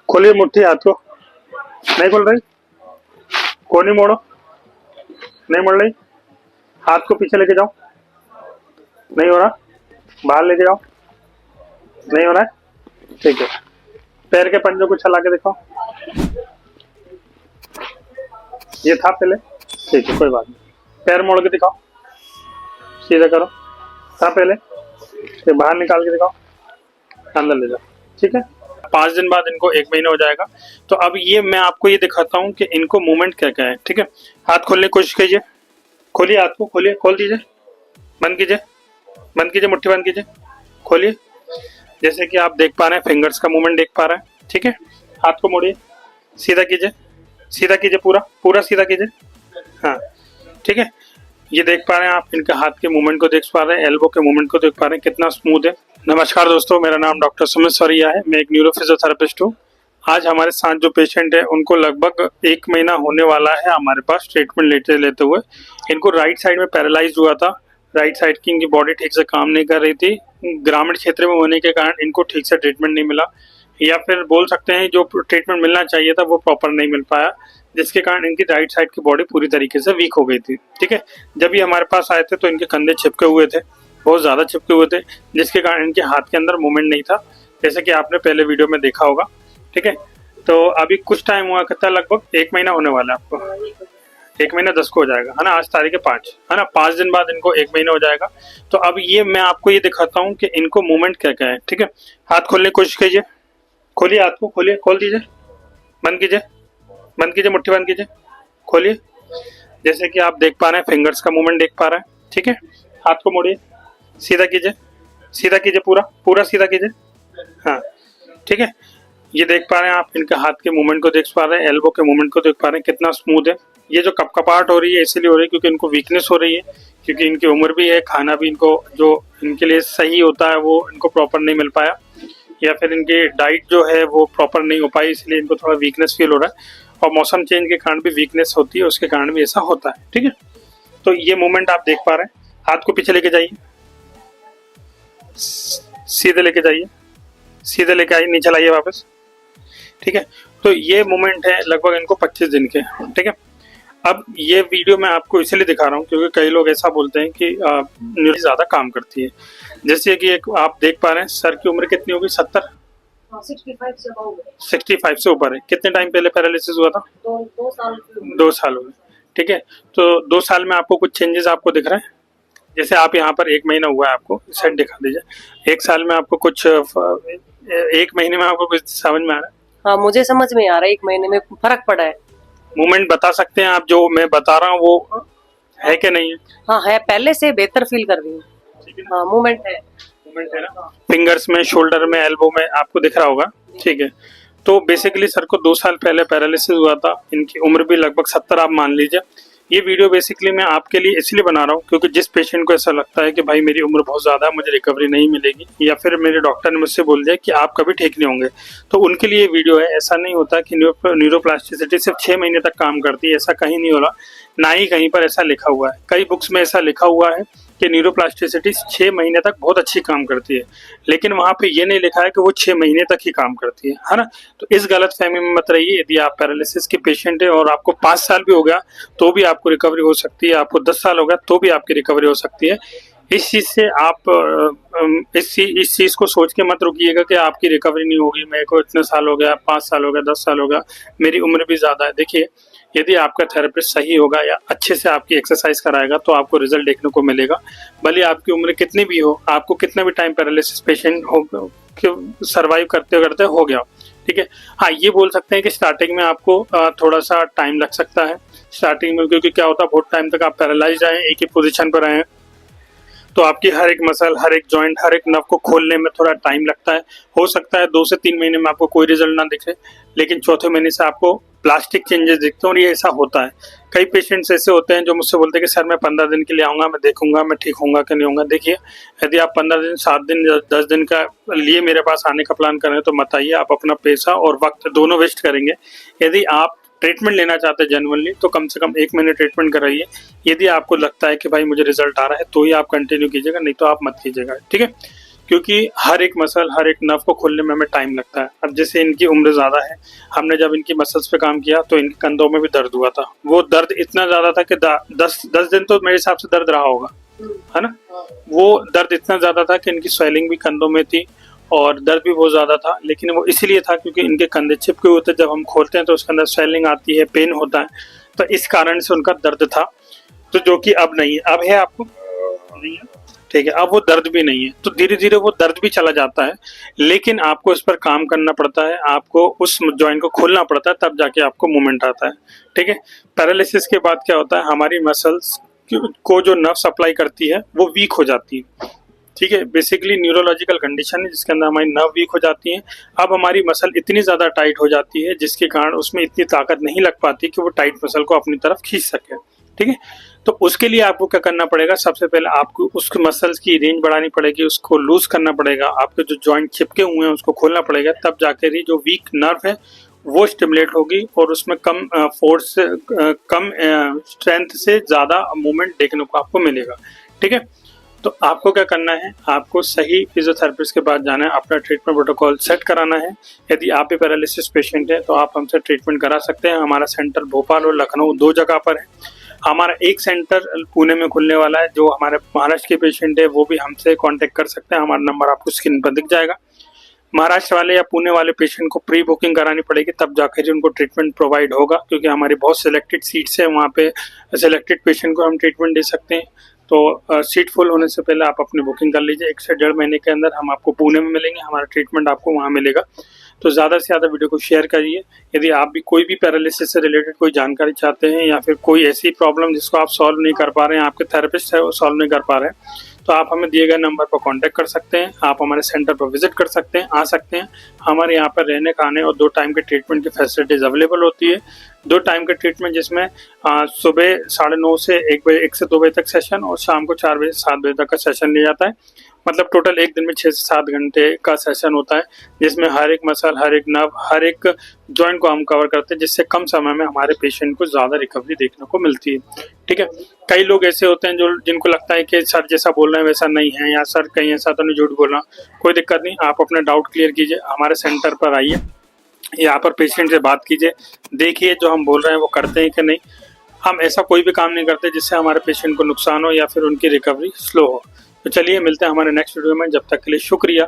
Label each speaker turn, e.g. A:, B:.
A: खोलिए मुट्ठी हाथ को। नहीं खोल रही, कोनी मोड़ो, नहीं मोड़ रही। हाथ को पीछे लेके जाओ, नहीं हो रहा। बाहर लेके जाओ, नहीं हो रहा है। ठीक है, पैर के पंजों को चला के दिखाओ। ये था पहले, ठीक है कोई बात नहीं। पैर मोड़ के दिखाओ, सीधा करो। था पहले, फिर बाहर निकाल के दिखाओ, अंदर ले जाओ। ठीक है, 5 दिन बाद इनको 1 महीना हो जाएगा। तो अब ये मैं आपको ये दिखाता हूँ कि इनको मूवमेंट क्या क्या है। ठीक है, हाथ खोलने की कोशिश कीजिए। खोलिए हाथ को, खोलिए, खोल दीजिए, बंद कीजिए, बंद कीजिए, मुट्ठी बंद कीजिए, खोलिए। जैसे कि आप देख पा रहे हैं, फिंगर्स का मूवमेंट देख पा रहे हैं। ठीक है, हाथ को मोड़िए, सीधा कीजिए, सीधा कीजिए, पूरा पूरा सीधा कीजिए। हाँ ठीक है, ये देख पा रहे हैं आप, इनके हाथ के मूवमेंट को देख पा रहे हैं, एल्बो के मूवमेंट को देख पा रहे हैं, कितना स्मूथ है। नमस्कार दोस्तों, मेरा नाम डॉक्टर सुमित सरिया है, मैं एक न्यूरो फिजियोथेरेपिस्ट हूँ। आज हमारे साथ जो पेशेंट है उनको लगभग 1 महीना होने वाला है हमारे पास ट्रीटमेंट लेते हुए। इनको राइट साइड में पैरालाइज हुआ था, राइट साइड की इनकी बॉडी ठीक से काम नहीं कर रही थी। ग्रामीण क्षेत्र में होने के कारण इनको ठीक से ट्रीटमेंट नहीं मिला, या फिर बोल सकते हैं जो ट्रीटमेंट मिलना चाहिए था वो प्रॉपर नहीं मिल पाया, जिसके कारण इनकी राइट साइड की बॉडी पूरी तरीके से वीक हो गई थी। ठीक है, जब ये हमारे पास आए थे तो इनके कंधे चिपके हुए थे, बहुत ज़्यादा चिपके हुए थे, जिसके कारण इनके हाथ के अंदर मूवमेंट नहीं था, जैसे कि आपने पहले वीडियो में देखा होगा। ठीक है, तो अभी कुछ टाइम हुआ, कितना लगभग 1 महीना होने वाला है आपको। 1 महीना 10 को हो जाएगा, है ना। आज तारीख है 5, है ना। 5 दिन बाद इनको 1 महीना हो जाएगा। तो अब ये मैं आपको ये दिखाता हूँ कि इनको मूवमेंट क्या क्या है। ठीक है, हाथ खोलने की कोशिश कीजिए। खोलिए हाथ को, खोलिए, खोल दीजिए, बंद कीजिए, बंद कीजिए, मुट्ठी बंद कीजिए, खोलिए। जैसे कि आप देख पा रहे हैं, फिंगर्स का मूवमेंट देख पा रहे हैं। ठीक है, हाथ को मोड़िए, सीधा कीजिए, सीधा कीजिए, पूरा पूरा सीधा कीजिए। हाँ ठीक है, ये देख पा रहे हैं आप, इनके हाथ के मूवमेंट को देख पा रहे हैं, एल्बो के मूवमेंट को देख पा रहे हैं, कितना स्मूथ है। ये जो कपकपाहट हो रही है इसलिए हो रही है क्योंकि इनको वीकनेस हो रही है, क्योंकि इनकी उम्र भी है, खाना भी इनको जो इनके लिए सही होता है वो इनको प्रॉपर नहीं मिल पाया, या फिर इनकी डाइट जो है वो प्रॉपर नहीं हो पाई, इसलिए इनको थोड़ा वीकनेस फील हो रहा है। और मौसम चेंज के कारण भी वीकनेस होती है, उसके कारण भी ऐसा होता है। ठीक है, तो ये मूवमेंट आप देख पा रहे हैं। हाथ को पीछे लेके जाइए, सीधे लेके जाइए, सीधे लेके आइए, नीचे लाइए वापस। ठीक है, तो ये मूवमेंट है लगभग इनको 25 दिन के। ठीक है, अब ये वीडियो मैं आपको इसलिए दिखा रहा हूँ क्योंकि कई लोग ऐसा बोलते हैं कि न्यूरो ज़्यादा काम करती है। जैसे कि एक आप देख पा रहे हैं, सर की उम्र कितनी होगी, 70, 65 से ऊपर है। कितने टाइम पहले पैरालिसिस हुआ था? 2 साल हो गए। ठीक है, तो 2 साल में आपको कुछ चेंजेस आपको दिख रहे हैं? जैसे आप यहाँ पर 1 महीना हुआ है, आपको सेट दिखा दीजिए। 1 साल में आपको कुछ 1 महीने में आपको कुछ समझ में आ रहा है?
B: हाँ, मुझे समझ में आ रहा है, 1 महीने में फर्क पड़ा है।
A: मूवमेंट बता सकते हैं आप, जो मैं बता रहा हूँ वो है कि नहीं है?
B: हाँ है, पहले से बेहतर फील कर रही हूँ। हाँ, मूवमेंट है,
A: मूवमेंट है ना। फिंगर्स में, शोल्डर में, एल्बो में आपको दिख रहा होगा। ठीक है, तो बेसिकली सर को 2 साल पहले पैरालिसिस हुआ था, इनकी उम्र भी लगभग 70 आप मान लीजिए। ये वीडियो बेसिकली मैं आपके लिए इसलिए बना रहा हूँ क्योंकि जिस पेशेंट को ऐसा लगता है कि भाई मेरी उम्र बहुत ज़्यादा है, मुझे रिकवरी नहीं मिलेगी, या फिर मेरे डॉक्टर ने मुझसे बोल दिया कि आप कभी ठीक नहीं होंगे, तो उनके लिए वीडियो है। ऐसा नहीं होता कि न्यूरोप्लास्टिसिटी सिर्फ 6 महीने तक काम करती है, ऐसा कहीं नहीं हो रहा, ना ही कहीं पर ऐसा लिखा हुआ है। कई बुक्स में ऐसा लिखा हुआ है कि न्यूरोप्लास्टिसिटी 6 महीने तक बहुत अच्छी काम करती है, लेकिन वहाँ पे ये नहीं लिखा है कि वो 6 महीने तक ही काम करती है ना। तो इस गलत फहमी में मत रहिए। यदि आप पैरालिसिस के पेशेंट है और आपको 5 साल भी हो गया तो भी आपको रिकवरी हो सकती है, आपको 10 साल हो गया तो भी आपकी रिकवरी हो सकती है। इस चीज़ से आप इस चीज़ को सोच के मत रुकिएगा कि आपकी रिकवरी नहीं होगी, मेरे को इतने साल हो गया, 5 साल हो गया, 10 साल हो गया, मेरी उम्र भी ज़्यादा है। देखिए, यदि आपका थेरेपिस्ट सही होगा या अच्छे से आपकी एक्सरसाइज कराएगा तो आपको रिजल्ट देखने को मिलेगा। भले आपकी उम्र कितनी भी हो, आपको कितना भी टाइम पैरालिसिस पेशेंट हो सर्वाइव करते करते हो गया। ठीक है, हाँ ये बोल सकते हैं कि स्टार्टिंग में आपको थोड़ा सा टाइम लग सकता है स्टार्टिंग में, क्योंकि क्या होता है बहुत टाइम तक आप पैरालाइज आए, एक ही पोजीशन पर आए, तो आपकी हर एक मसल, हर एक जॉइंट, हर एक नर्व को खोलने में थोड़ा टाइम लगता है। हो सकता है 2 से 3 महीने में आपको कोई रिजल्ट ना दिखे, लेकिन चौथे महीने से आपको प्लास्टिक चेंजेस दिखते हैं, और ये ऐसा होता है। कई पेशेंट्स ऐसे होते हैं जो मुझसे बोलते हैं कि सर मैं 15 दिन के लिए आऊँगा, मैं देखूंगा मैं ठीक होऊंगा कि नहीं होऊंगा। देखिए, यदि आप 15 दिन, 7 दिन, 10 दिन का लिए मेरे पास आने का प्लान कर रहे हैं तो मत आइए, आप अपना पैसा और वक्त दोनों वेस्ट करेंगे। यदि आप ट्रीटमेंट लेना चाहते हैं जेन्युइनली तो कम से कम 1 महीने ट्रीटमेंट कराइए। यदि आपको लगता है कि भाई मुझे रिजल्ट आ रहा है तो ही आप कंटिन्यू कीजिएगा, नहीं तो आप मत कीजिएगा। ठीक है, क्योंकि हर एक मसल, हर एक नर्व को खोलने में हमें टाइम लगता है। अब जैसे इनकी उम्र ज़्यादा है, हमने जब इनकी मसल्स पे काम किया तो इनके कंधों में भी दर्द हुआ था। वो दर्द इतना ज़्यादा था कि 10 दिन तो मेरे हिसाब से दर्द रहा होगा, है ना। वो दर्द इतना ज़्यादा था कि इनकी स्वेलिंग भी कंधों में थी और दर्द भी बहुत ज़्यादा था, लेकिन वो इसीलिए था क्योंकि इनके कंधे चिपके हुए थे। जब हम खोलते हैं तो उसके अंदर स्वेलिंग आती है, पेन होता है, तो इस कारण से उनका दर्द था, तो जो कि अब नहीं है। अब है आपको नहीं है, ठीक है। अब वो दर्द भी नहीं है, तो धीरे धीरे वो दर्द भी चला जाता है, लेकिन आपको इस पर काम करना पड़ता है, आपको उस जॉइंट को खोलना पड़ता है, तब जाके आपको मूवमेंट आता है, ठीक है। पैरालिसिस के बाद क्या होता है, हमारी मसल्स को जो नर्व सप्लाई करती है वो वीक हो जाती है, ठीक है। बेसिकली न्यूरोलॉजिकल कंडीशन है जिसके अंदर हमारी नर्व वीक हो जाती है। अब हमारी मसल इतनी ज़्यादा टाइट हो जाती है जिसके कारण उसमें इतनी ताकत नहीं लग पाती कि वो टाइट मसल को अपनी तरफ खींच सके, ठीक है। तो उसके लिए आपको क्या करना पड़ेगा, सबसे पहले आपको उसके मसल्स की रेंज बढ़ानी पड़ेगी, उसको लूज करना पड़ेगा, आपके जो जॉइंट चिपके हुए हैं उसको खोलना पड़ेगा, तब जाकर ही जो वीक नर्व है वो स्टिमुलेट होगी और उसमें कम फोर्स, कम स्ट्रेंथ से ज़्यादा मूवमेंट देखने को आपको मिलेगा, ठीक है। तो आपको क्या करना है, आपको सही फिजियोथेरेपिस्ट के पास जाना है, अपना ट्रीटमेंट प्रोटोकॉल सेट कराना है। यदि आप भी पैरालिसिस पेशेंट है तो आप हमसे ट्रीटमेंट करा सकते हैं। हमारा सेंटर भोपाल और लखनऊ 2 जगह पर है। हमारा एक सेंटर पुणे में खुलने वाला है। जो हमारे महाराष्ट्र के पेशेंट है वो भी हमसे कांटेक्ट कर सकते हैं, हमारा नंबर आपको स्क्रीन पर दिख जाएगा। महाराष्ट्र वाले या पुणे वाले पेशेंट को प्री बुकिंग करानी पड़ेगी, तब जाकर ही उनको ट्रीटमेंट प्रोवाइड होगा, क्योंकि हमारी बहुत सिलेक्टेड सीट्स है, वहाँ पे सिलेक्टेड पेशेंट को हम ट्रीटमेंट दे सकते हैं। तो सीट फुल होने से पहले आप अपनी बुकिंग कर लीजिए। 1 से 1.5 महीने के अंदर हम आपको पुणे में मिलेंगे, हमारा ट्रीटमेंट आपको वहाँ मिलेगा। तो ज़्यादा से ज़्यादा वीडियो को शेयर करिए। यदि आप भी कोई भी पैरालिसिस से रिलेटेड कोई जानकारी चाहते हैं या फिर कोई ऐसी प्रॉब्लम जिसको आप सॉल्व नहीं कर पा रहे हैं, आपके थेरेपिस्ट है वो सॉल्व नहीं कर पा रहे हैं, तो आप हमें दिए गए नंबर पर कांटेक्ट कर सकते हैं। आप हमारे सेंटर पर विजिट कर सकते हैं, आ सकते हैं। हमारे यहाँ पर रहने खाने और 2 टाइम के ट्रीटमेंट की फैसिलिटीज़ अवेलेबल होती है। 2 टाइम के ट्रीटमेंट जिसमें सुबह 9:30 से 1 से 2 बजे तक सेशन और शाम को 4 बजे से 7 बजे तक का सेशन लिया जाता है। मतलब टोटल एक दिन में 6 से 7 घंटे का सेशन होता है, जिसमें हर एक मसल, हर एक नर्व, हर एक जॉइंट को हम कवर करते हैं, जिससे कम समय में हमारे पेशेंट को ज़्यादा रिकवरी देखने को मिलती है, ठीक है। कई लोग ऐसे होते हैं जो जिनको लगता है कि सर जैसा बोल रहे हैं वैसा नहीं है, या सर कहीं ऐसा तो नहीं झूठ बोल रहा। कोई दिक्कत नहीं, आप अपना डाउट क्लियर कीजिए, हमारे सेंटर पर आइए, यहाँ पर पेशेंट से बात कीजिए, देखिए जो हम बोल रहे हैं वो करते हैं कि नहीं। हम ऐसा कोई भी काम नहीं करते जिससे हमारे पेशेंट को नुकसान हो या फिर उनकी रिकवरी स्लो हो। तो चलिए मिलते हैं हमारे नेक्स्ट वीडियो में, जब तक के लिए शुक्रिया।